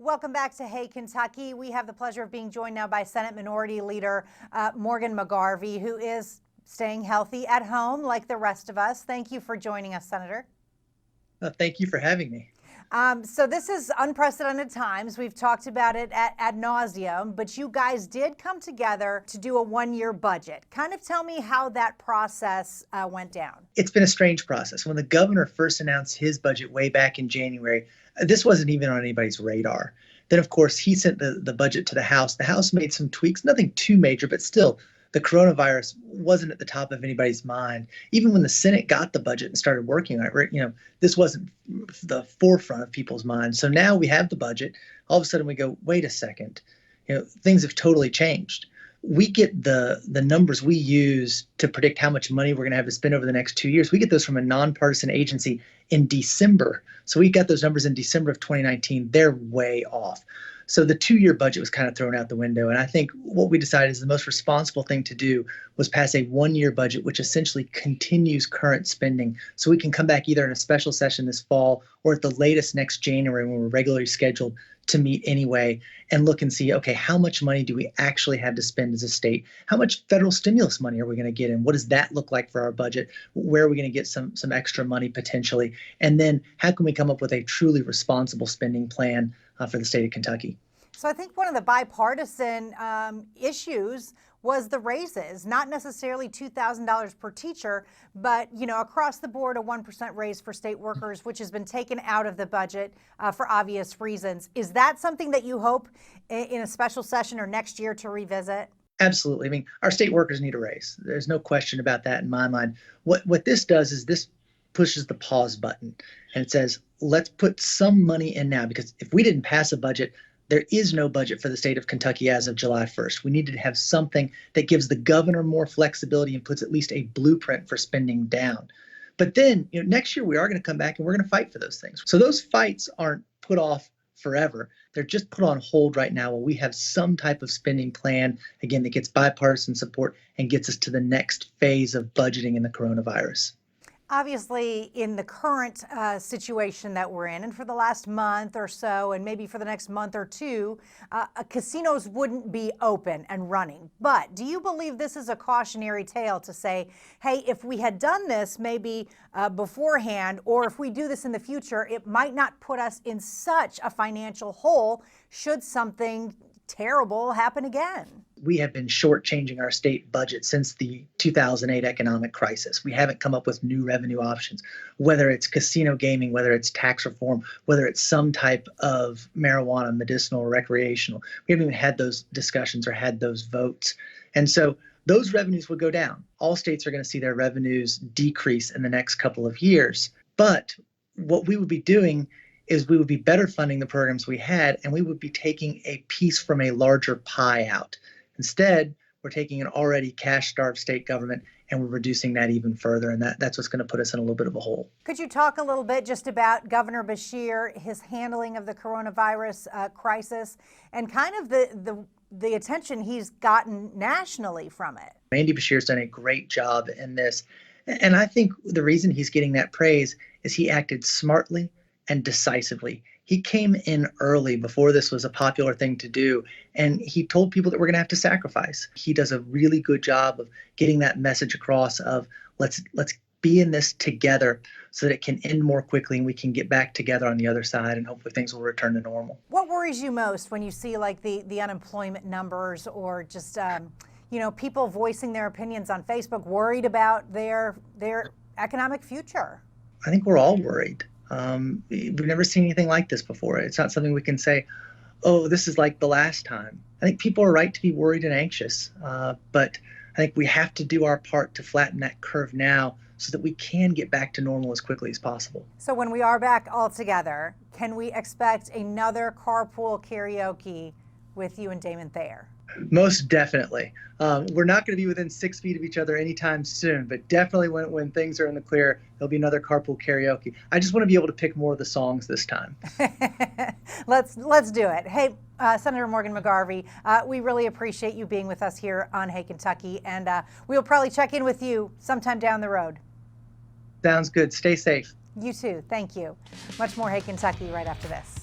Welcome back to Hey Kentucky. We have the pleasure of being joined now by Senate Minority Leader Morgan McGarvey, who is staying healthy at home like the rest of us. Thank you for joining us, Senator. Thank you for having me. So this is unprecedented times. We've talked about it ad nauseum, but you guys did come together to do a one-year budget. Kind of tell me how that process went down. It's been a strange process. When the governor first announced his budget way back in January, this wasn't even on anybody's radar. Then, of course, he sent the budget to the House. The House made some tweaks, nothing too major, but still, the coronavirus wasn't at the top of anybody's mind. Even when the Senate got the budget and started working on it, this wasn't the forefront of people's minds. So now we have the budget. All of a sudden, we go, wait a second, things have totally changed. We get the numbers we use to predict how much money we're going to have to spend over the next 2 years. We get those from a nonpartisan agency in December. So we got those numbers in December of 2019. They're way off. So the 2-year budget was kind of thrown out the window. And I think what we decided is the most responsible thing to do was pass a 1-year budget, which essentially continues current spending. So we can come back either in a special session this fall or at the latest next January when we're regularly scheduled to meet anyway and look and see, okay, how much money do we actually have to spend as a state? How much federal stimulus money are we going to get in? What does that look like for our budget? Where are we going to get some extra money potentially? And then how can we come up with a truly responsible spending plan for the state of Kentucky? So I think one of the bipartisan issues was the raises, not necessarily $2,000 per teacher, but across the board a 1% raise for state workers, which has been taken out of the budget for obvious reasons. Is that something that you hope in a special session or next year to revisit? Absolutely. I mean, our state workers need a raise. There's no question about that in my mind. What this does is this pushes the pause button and it says, let's put some money in now, because if we didn't pass a budget, there is no budget for the state of Kentucky as of July 1st. We needed to have something that gives the governor more flexibility and puts at least a blueprint for spending down. But then, next year we are going to come back and we're going to fight for those things. So those fights aren't put off forever. They're just put on hold right now while we have some type of spending plan, again, that gets bipartisan support and gets us to the next phase of budgeting in the coronavirus. Obviously, in the current situation that we're in, and for the last month or so, and maybe for the next month or two, casinos wouldn't be open and running. But do you believe this is a cautionary tale to say, hey, if we had done this maybe beforehand, or if we do this in the future, it might not put us in such a financial hole should something terrible happen again? We have been shortchanging our state budget since the 2008 economic crisis. We haven't come up with new revenue options, whether it's casino gaming, whether it's tax reform, whether it's some type of marijuana, medicinal or recreational. We haven't even had those discussions or had those votes. And so those revenues would go down. All states are going to see their revenues decrease in the next couple of years. But what we would be doing is we would be better funding the programs we had, and we would be taking a piece from a larger pie out. Instead, we're taking an already cash-starved state government and we're reducing that even further, and that's what's going to put us in a little bit of a hole. Could you talk a little bit just about Governor Beshear, his handling of the coronavirus crisis, and kind of the attention he's gotten nationally from it? Andy Beshear's done a great job in this, and I think the reason he's getting that praise is he acted smartly and decisively. He came in early before this was a popular thing to do, and he told people that we're going to have to sacrifice. He does a really good job of getting that message across of let's be in this together so that it can end more quickly and we can get back together on the other side, and hopefully things will return to normal. What worries you most when you see like the unemployment numbers, or just people voicing their opinions on Facebook, worried about their economic future? I think we're all worried. We've never seen anything like this before. It's not something we can say, oh, this is like the last time. I think people are right to be worried and anxious, but I think we have to do our part to flatten that curve now so that we can get back to normal as quickly as possible. So when we are back all together, can we expect another carpool karaoke with you and Damon Thayer? Most definitely. We're not going to be within 6 feet of each other anytime soon, but definitely when things are in the clear, there'll be another carpool karaoke. I just want to be able to pick more of the songs this time. Let's do it. Hey, Senator Morgan McGarvey, we really appreciate you being with us here on Hey Kentucky, and we'll probably check in with you sometime down the road. Sounds good. Stay safe. You too. Thank you. Much more Hey Kentucky right after this.